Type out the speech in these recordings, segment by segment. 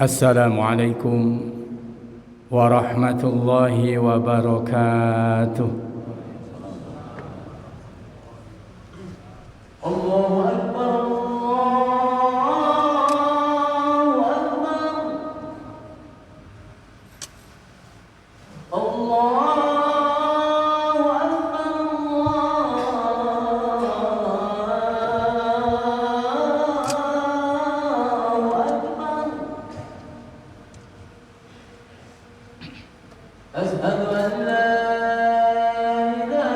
Assalamualaikum warahmatullahi wabarakatuh. Allahu Akbar, Allahu Akbar, Allahu أشهد أن لا إله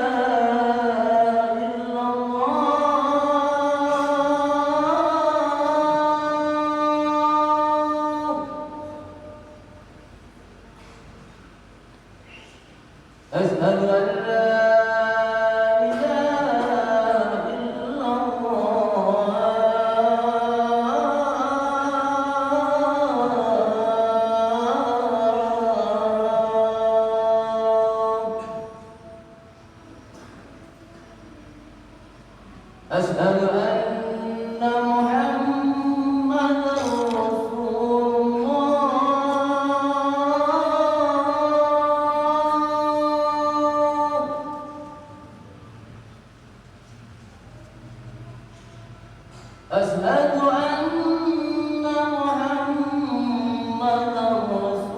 إلا الله أشهد أن لا إله إلا أشهد أن محمدًا رسول الله أشهد أن محمدًا رسول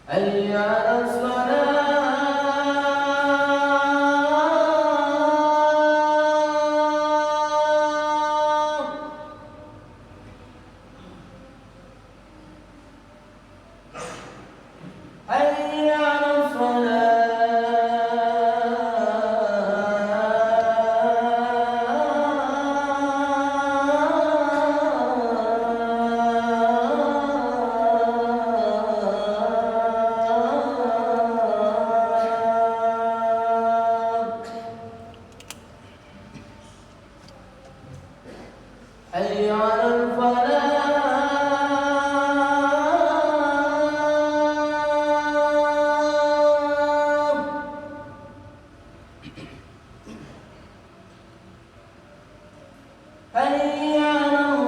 حي على الصلاة حي على حي على الفلاح حي على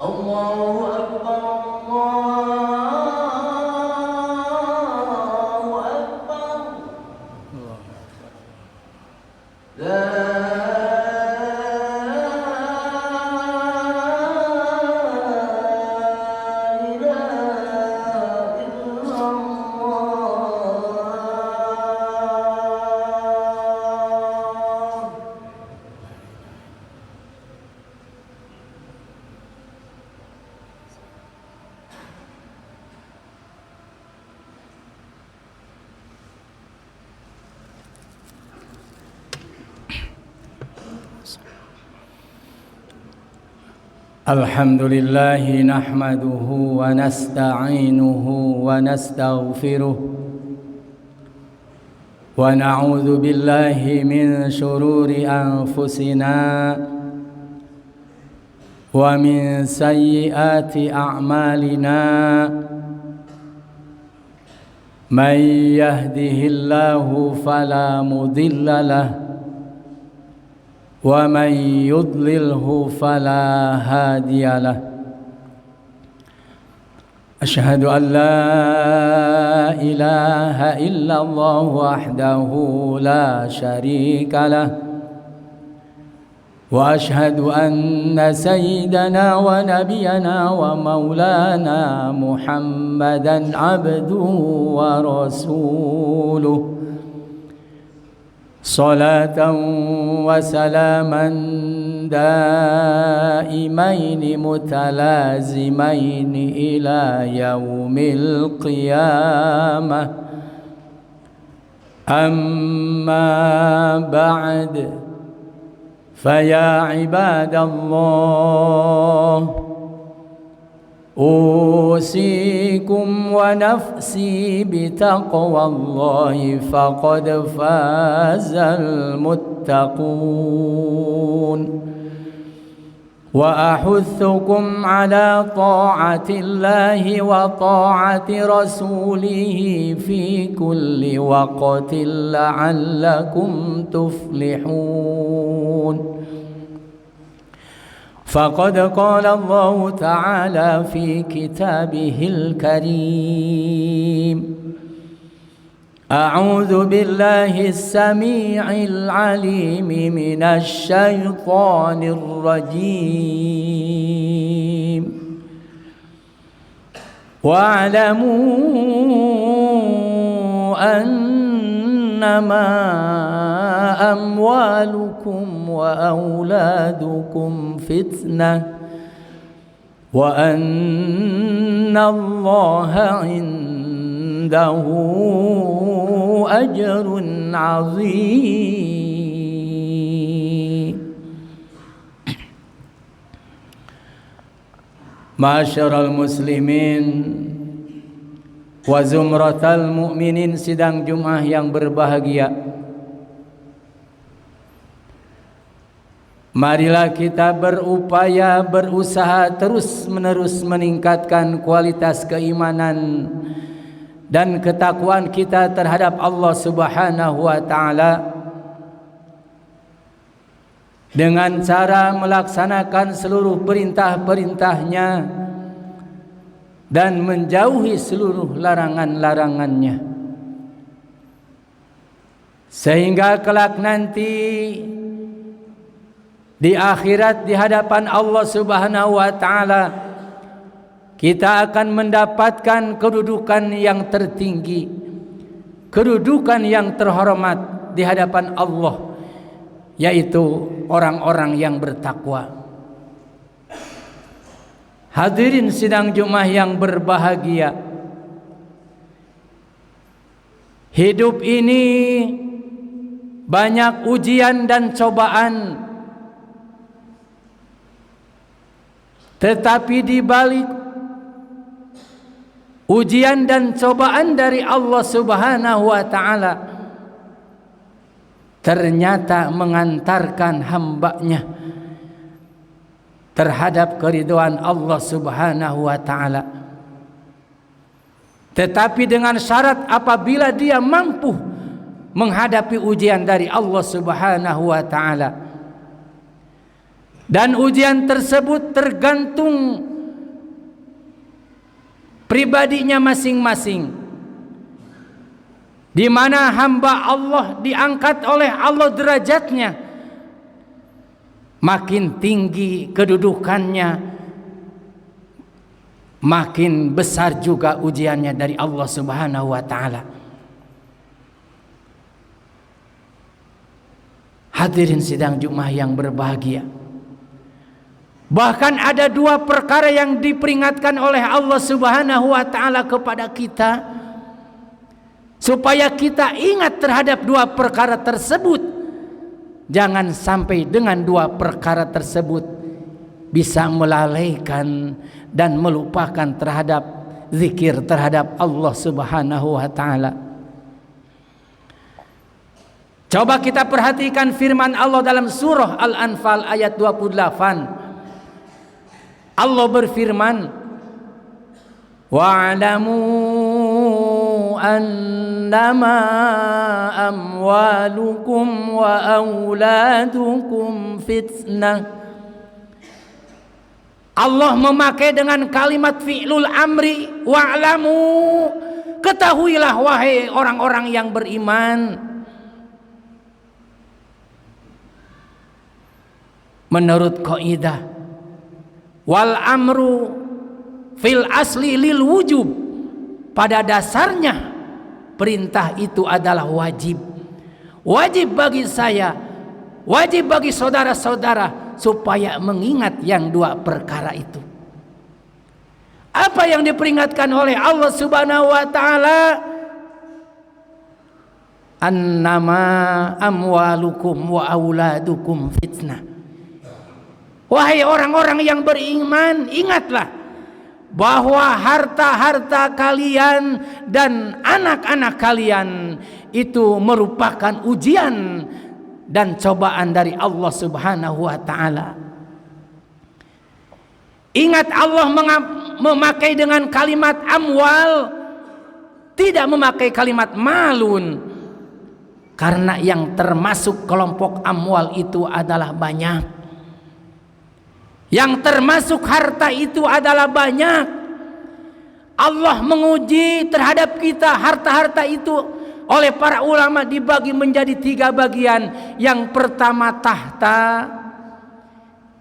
الله أكبر، الله أكبر، لا إله إلا الله. الحمد لله نحمده ونستعينه ونستغفره ونعوذ بالله من شرور أنفسنا ومن سيئات أعمالنا من يهده الله فلا مضل له ومن يضلله فلا هادي له أشهد أن لا إله إلا الله وحده لا شريك له وأشهد أن سيدنا ونبينا ومولانا محمدًا عبده ورسوله صلاة وسلاما دائمين متلازمين إلى يوم القيامة أما بعد فيا عباد الله أوصيكم ونفسي بتقوى الله فقد فاز المتقون وأحثكم على طاعة الله وطاعة رسوله في كل وقت لعلكم تفلحون فقد قال الله تعالى في كتابه الكريم أعوذ بالله السميع العليم من الشيطان الرجيم واعلموا أنما أموالكم وأولادكم فتنة وأن الله عنده أجر عظيم. Ma'asyiral muslimin wa zumratal mu'minin, sidang Jumat yang berbahagia. Marilah kita berupaya, berusaha terus-menerus meningkatkan kualitas keimanan dan ketakwaan kita terhadap Allah Subhanahu wa taala dengan cara melaksanakan seluruh perintah-perintahnya dan menjauhi seluruh larangan-larangannya, sehingga kelak nanti di akhirat di hadapan Allah Subhanahu wa taala kita akan mendapatkan kedudukan yang tertinggi, kedudukan yang terhormat di hadapan Allah, yaitu orang-orang yang bertakwa. Hadirin sidang Jumat yang berbahagia, hidup ini banyak ujian dan cobaan, tetapi di balik ujian dan cobaan dari Allah Subhanahu wa taala ternyata mengantarkan hamba-Nya terhadap keridhaan Allah Subhanahu wa taala. Tetapi dengan syarat apabila dia mampu menghadapi ujian dari Allah Subhanahu wa taala. Dan ujian tersebut tergantung pribadinya masing-masing. Di mana hamba Allah diangkat oleh Allah derajatnya, makin tinggi kedudukannya, makin besar juga ujiannya dari Allah Subhanahu wa taala. Hadirin sidang Jumat yang berbahagia, bahkan ada dua perkara yang diperingatkan oleh Allah Subhanahu wa taala kepada kita supaya kita ingat terhadap dua perkara tersebut. Jangan sampai dengan dua perkara tersebut bisa melalaikan dan melupakan terhadap zikir terhadap Allah Subhanahu wa taala. Coba kita perhatikan firman Allah dalam surah Al-Anfal ayat 28. Allah berfirman, wa'lamu annama amwalukum wa auladukum fitnah. Allah memakai dengan kalimat fi'lul amri, wa'lamu, ketahuilah wahai orang-orang yang beriman. Menurut kaidah wal amru fil asli lil wujub, pada dasarnya perintah itu adalah wajib. Wajib bagi saya, wajib bagi saudara-saudara supaya mengingat yang dua perkara itu. Apa yang diperingatkan oleh Allah Subhanahu wa taala? Annama amwalukum wa auladukum fitnah. Wahai orang-orang yang beriman, ingatlah bahwa harta-harta kalian dan anak-anak kalian itu merupakan ujian dan cobaan dari Allah Subhanahu wa taala. Ingat, Allah memakai dengan kalimat amwal, tidak memakai kalimat malun, karena yang termasuk kelompok amwal itu adalah banyak. Yang termasuk harta itu adalah banyak. Allah menguji terhadap kita harta-harta itu oleh para ulama dibagi menjadi 3 bagian. Yang pertama tahta.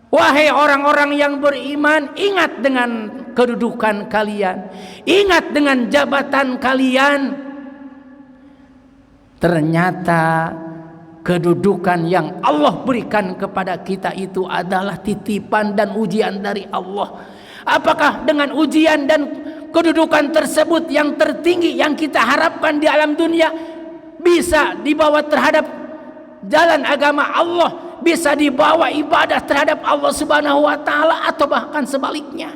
Wahai orang-orang yang beriman, ingat dengan kedudukan kalian, ingat dengan jabatan kalian. Ternyata kedudukan yang Allah berikan kepada kita itu adalah titipan dan ujian dari Allah. Apakah dengan ujian dan kedudukan tersebut yang tertinggi yang kita harapkan di alam dunia bisa dibawa terhadap jalan agama Allah, bisa dibawa ibadah terhadap Allah Subhanahu wa taala, atau bahkan sebaliknya?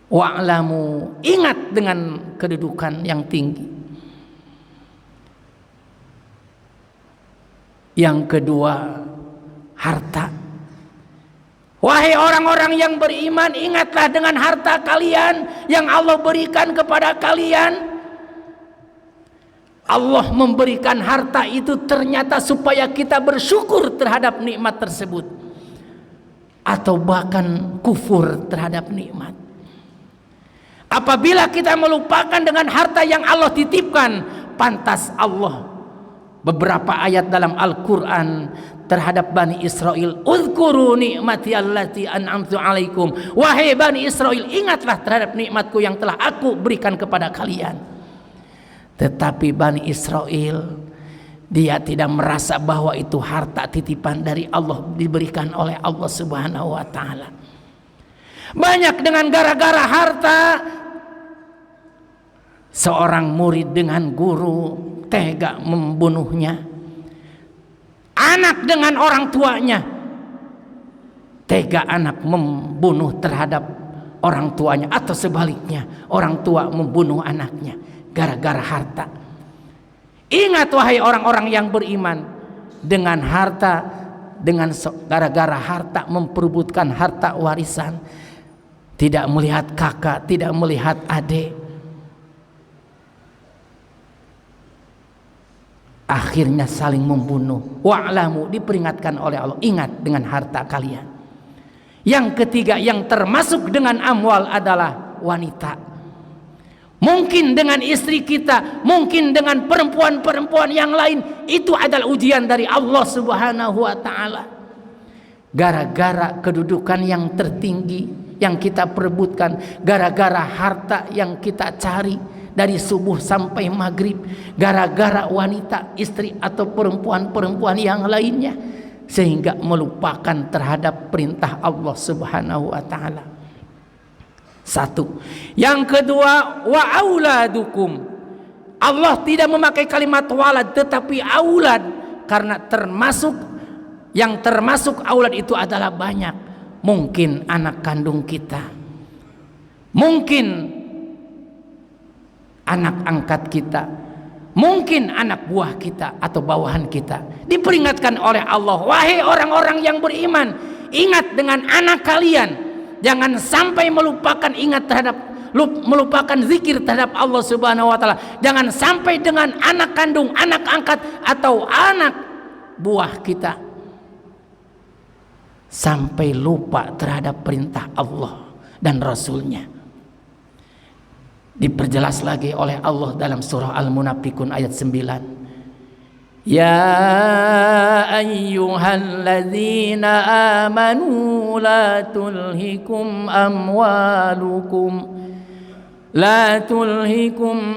Wa'lamu, ingat dengan kedudukan yang tinggi. Yang kedua, harta. Wahai orang-orang yang beriman, ingatlah dengan harta kalian yang Allah berikan kepada kalian. Allah memberikan harta itu ternyata supaya kita bersyukur terhadap nikmat tersebut, atau bahkan kufur terhadap nikmat. Apabila kita melupakan dengan harta yang Allah titipkan, pantas Allah beberapa ayat dalam Al-Quran terhadap Bani Israel, uzkuru ni'mati allati an'amtu alaikum. Wahai Bani Israel, ingatlah terhadap nikmatku yang telah aku berikan kepada kalian. Tetapi Bani Israel, dia tidak merasa bahwa itu harta titipan dari Allah, diberikan oleh Allah Subhanahu wa taala. Banyak dengan gara-gara harta, seorang murid dengan guru tega membunuhnya. Anak dengan orang tuanya, tega anak membunuh terhadap orang tuanya, atau sebaliknya orang tua membunuh anaknya gara-gara harta. Ingat wahai orang-orang yang beriman, dengan harta, dengan gara-gara harta memperebutkan harta warisan, tidak melihat kakak, tidak melihat adik, akhirnya saling membunuh. Wa'lamu, diperingatkan oleh Allah, ingat dengan harta kalian. Yang ketiga, yang termasuk dengan amwal adalah wanita. Mungkin dengan istri kita, mungkin dengan perempuan-perempuan yang lain, itu adalah ujian dari Allah Subhanahu wa taala. Gara-gara kedudukan yang tertinggi yang kita perebutkan, gara-gara harta yang kita cari dari subuh sampai maghrib, gara-gara wanita, istri atau perempuan-perempuan yang lainnya, sehingga melupakan terhadap perintah Allah Subhanahu wa taala. Satu. Yang kedua, wa auladukum. Allah tidak memakai kalimat walad, tetapi aulad, karena yang termasuk aulad itu adalah banyak. Mungkin anak kandung kita, mungkin anak angkat kita, mungkin anak buah kita atau bawahan kita. Diperingatkan oleh Allah, wahai orang-orang yang beriman, ingat dengan anak kalian. Jangan sampai melupakan melupakan zikir terhadap Allah Subhanahu wa taala. Jangan sampai dengan anak kandung, anak angkat atau anak buah kita sampai lupa terhadap perintah Allah dan Rasulnya. Diperjelas lagi oleh Allah dalam surah Al-Munafiqun ayat 9. Ya ayyuhalladzina amanu la tulhikum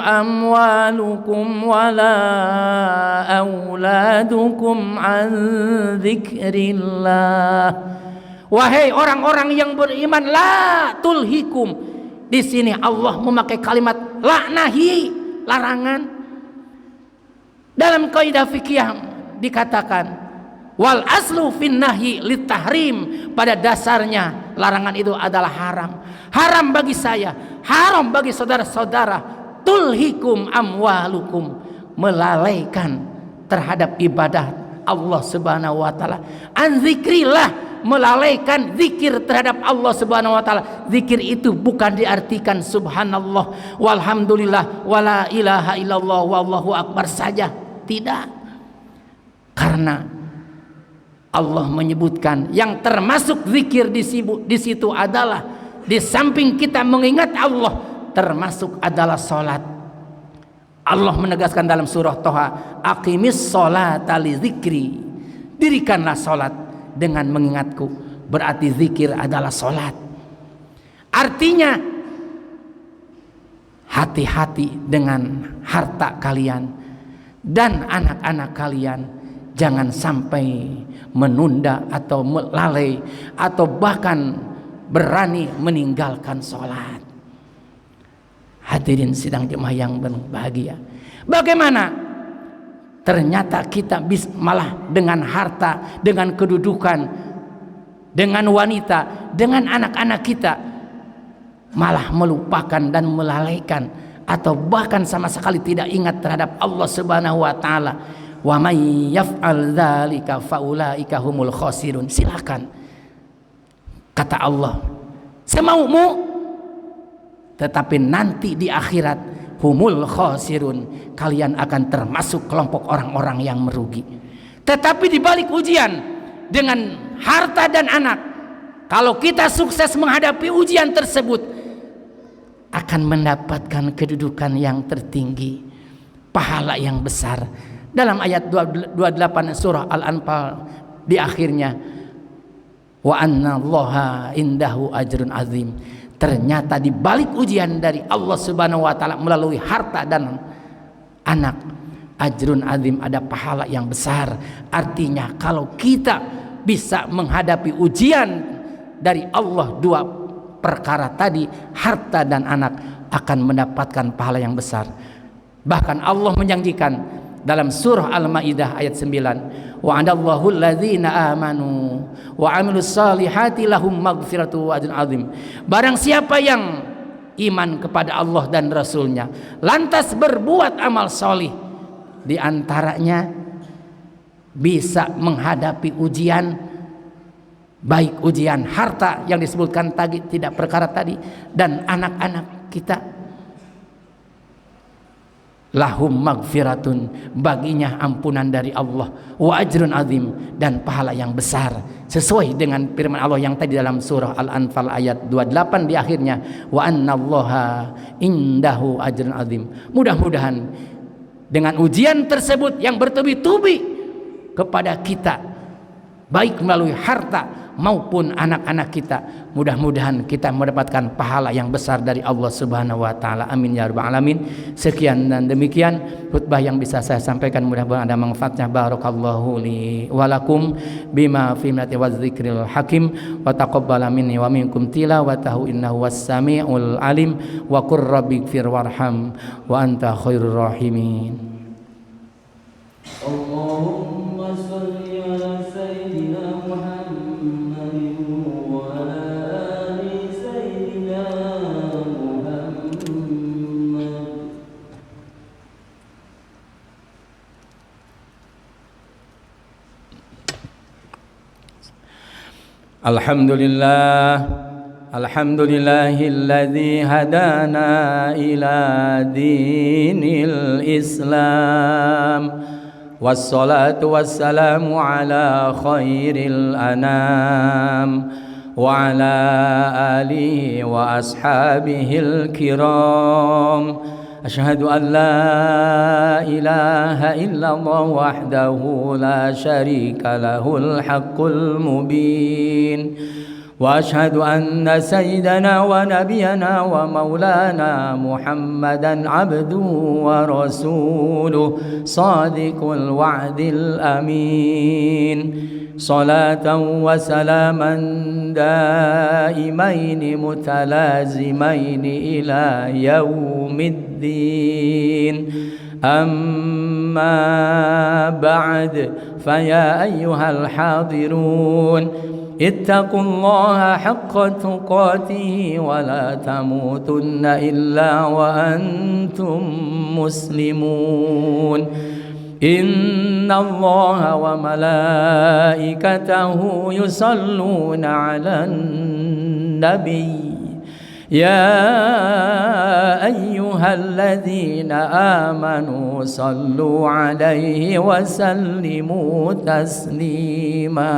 amwalukum wala auladukum an dzikrillah. Wahai orang-orang yang beriman, la tulhikum. Di sini Allah memakai kalimat la, nahi, larangan. Dalam kaidah fikih dikatakan Wal aslu fin nahyi litahrim, pada dasarnya larangan itu adalah haram. Haram bagi saya, haram bagi saudara-saudara. Tulhikum amwalukum, melalaikan terhadap ibadah Allah Subhanahu wa taala. An zikrillah, melalaikan zikir terhadap Allah Subhanahu wa taala. Zikir itu bukan diartikan subhanallah walhamdulillah wala ilaha illallah wallahu akbar saja, tidak. Karena Allah menyebutkan yang termasuk zikir di situ adalah, di samping kita mengingat Allah, termasuk adalah salat. Allah menegaskan dalam surah Toha, aqimis sholata li zikri, dirikanlah salat dengan mengingatku. Berarti zikir adalah salat. Artinya hati-hati dengan harta kalian dan anak-anak kalian. Jangan sampai menunda atau melalai atau bahkan berani meninggalkan sholat. Hadirin sidang jemaah yang berbahagia, bagaimana ternyata kita malah dengan harta, dengan kedudukan, dengan wanita, dengan anak-anak kita malah melupakan dan melalaikan atau bahkan sama sekali tidak ingat terhadap Allah Subhanahu wa taala. Wa may yaf'al dzalika faulaika humul khasirun. Silakan, kata Allah, semaumu, tetapi nanti di akhirat humul khasirun, kalian akan termasuk kelompok orang-orang yang merugi. Tetapi di balik ujian dengan harta dan anak, kalau kita sukses menghadapi ujian tersebut, akan mendapatkan kedudukan yang tertinggi, pahala yang besar. Dalam ayat 28 surah Al-Anfal di akhirnya, wa anna allaha indahu ajrun azim. Ternyata di balik ujian dari Allah Subhanahu wa taala melalui harta dan anak, ajrun azim, ada pahala yang besar. Artinya kalau kita bisa menghadapi ujian dari Allah, dua perkara tadi, harta dan anak, akan mendapatkan pahala yang besar. Bahkan Allah menjanjikan dalam surah Al-Maidah ayat 9, wa'adallahu alladzina amanu wa 'amilus salihati lahum maghfiratu wa ajrun 'azim. Barang siapa yang iman kepada Allah dan Rasulnya, lantas berbuat amal solih, di antaranya bisa menghadapi ujian, baik ujian harta yang disebutkan tadi, tidak perkara tadi, dan anak-anak kita, lahum magfiratun, baginya ampunan dari Allah, wa ajrun azim, dan pahala yang besar, sesuai dengan firman Allah yang tadi dalam surah Al-Anfal ayat 28 di akhirnya, wa annallaha indahu ajrun azim. Mudah-mudahan dengan ujian tersebut yang bertubi-tubi kepada kita, baik melalui harta maupun anak-anak kita, mudah-mudahan kita mendapatkan pahala yang besar dari Allah Subhanahu wa taala. Amin ya rabbal alamin. Sekian dan demikian khutbah yang bisa saya sampaikan, mudah-mudahan ada manfaatnya. Barakallahu li wa lakum bima fi mati wa dzikril hakim, wa taqabbala minni wa minkum tilawatahu innahu was-sami'ul alim, wa qur rabbighfir warham wa anta khairur rahimin. Allahumma shalli ala sayyidina Muhammad wa ala ali sayyidina Muhammad. Alhamdulillahilladzi hadana ila dinil Islam. Wassalatu wassalamu ala khairil anam wa ala alihi wa ashabihil kiram. Asyhadu an la ilaha illallah wahdahu la syarika lahul haqqul mubin. وأشهد أن سيدنا ونبينا ومولانا محمدا عبده ورسوله صادق الوعد الأمين. صلاة وسلاما دائمين متلازمين إلى يوم الدين. أما بعد فيا أيها الحاضرون اتقوا الله حق تقاته ولا تموتن إلا وأنتم مسلمون إن الله وملائكته يصلون على النبي يا أيها الذين آمنوا صلوا عليه وسلموا تسليما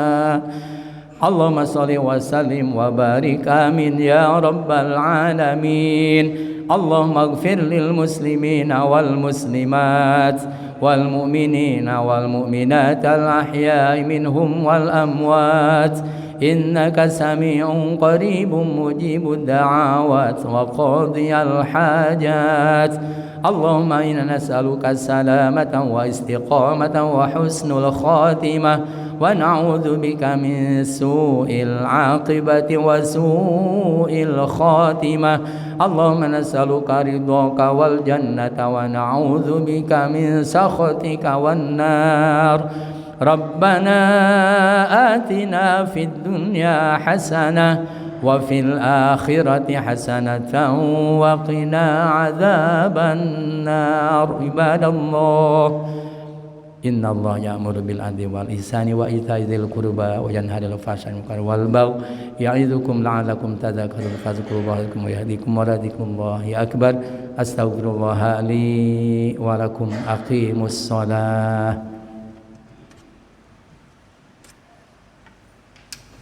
اللهم صل وسلم وبارك آمين يا رب العالمين اللهم اغفر للمسلمين والمسلمات والمؤمنين والمؤمنات الأحياء منهم والأموات إنك سميع قريب مجيب الدعوات وقاضي الحاجات اللهم إنا نسألك سلامة واستقامة وحسن الخاتمة ونعوذ بك من سوء العاقبة وسوء الخاتمة اللهم نسألك رضاك والجنة ونعوذ بك من سخطك والنار ربنا آتنا في الدنيا حسنة وفي الآخرة حسنة وقنا عذاب النار عباد الله إن الله يأمر بالعدل والإحسان وإيتاء ذي القربى وينهى عن الفحشاء والمنكر والبغي يعظكم لعلكم تذكرون فاذكروا الله يذكركم ويهديكم ولذكر الله أكبر أستغفر الله لي ولكم أقيموا الصلاة